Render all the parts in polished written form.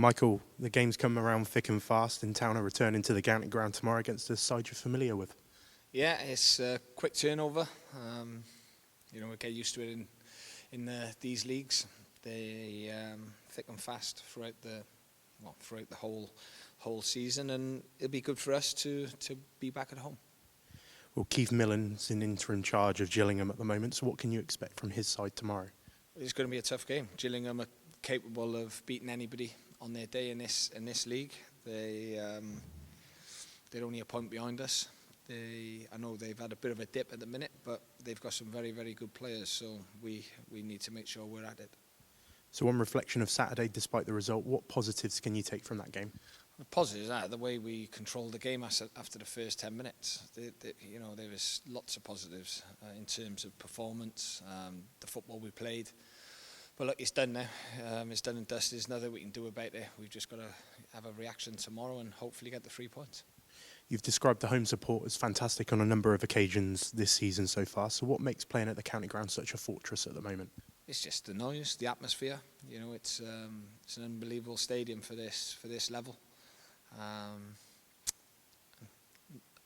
Michael, the game's come around thick and fast, and Town are returning to the county ground tomorrow against a side you're familiar with. Yeah, it's a quick turnover. We get used to it in these leagues. They thick and fast throughout the whole season, and it'll be good for us to be back at home. Well, Keith Millen's in interim charge of Gillingham at the moment, so what can you expect from his side tomorrow? It's going to be a tough game. Gillingham are capable of beating anybody on their day in this league. They're only a point behind us. I know they've had a bit of a dip at the minute, but they've got some very, very good players, so we need to make sure we're at it. So on reflection of Saturday, despite the result, what positives can you take from that game? The positives are the way we controlled the game after the first 10 minutes. There was lots of positives in terms of performance, the football we played. But look, it's done now. It's done and dusted. There's nothing we can do about it. We've just got to have a reaction tomorrow and hopefully get the 3 points. You've described the home support as fantastic on a number of occasions this season so far. So what makes playing at the county ground such a fortress at the moment? It's just the noise, the atmosphere. It's an unbelievable stadium for this level.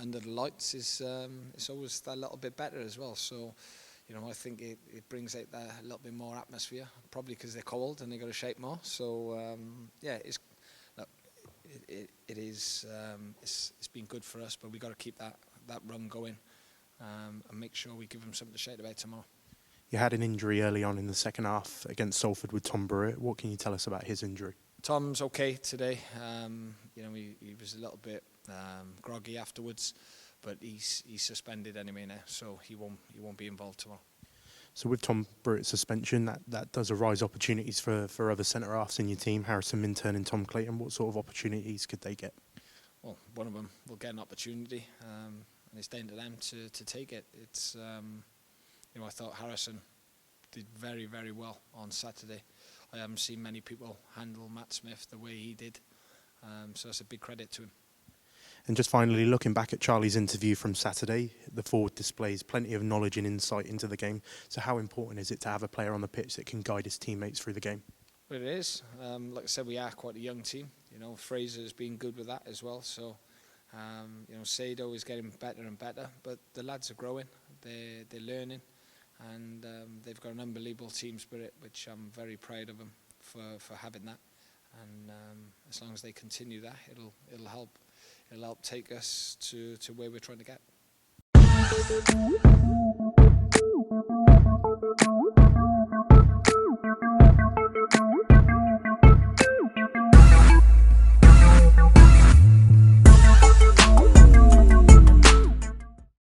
Under the lights it's always that little bit better as well. So, I think it brings out that a little bit more atmosphere. Probably because they're cold and they got to shake more. So it's been good for us, but we got to keep that run going and make sure we give them something to shout about tomorrow. You had an injury early on in the second half against Salford with Tom Brewitt. What can you tell us about his injury? Tom's okay today. He was a little bit groggy afterwards, but he's suspended anyway now, so he won't be involved tomorrow. So with Tom Brewitt's suspension, that does arise opportunities for other centre-halves in your team, Harrison Minturn and Tom Clayton. What sort of opportunities could they get? Well, one of them will get an opportunity, and it's down to them to take it. It's I thought Harrison did very, very well on Saturday. I haven't seen many people handle Matt Smith the way he did, so it's a big credit to him. And just finally, looking back at Charlie's interview from Saturday, the forward displays plenty of knowledge and insight into the game. So how important is it to have a player on the pitch that can guide his teammates through the game? Well, it is. Like I said, we are quite a young team. Fraser's been good with that as well. So, Sado is getting better and better, but the lads are growing. They're learning. And they've got an unbelievable team spirit, which I'm very proud of them for having that. And as long as they continue that, it'll help take us to where we're trying to get.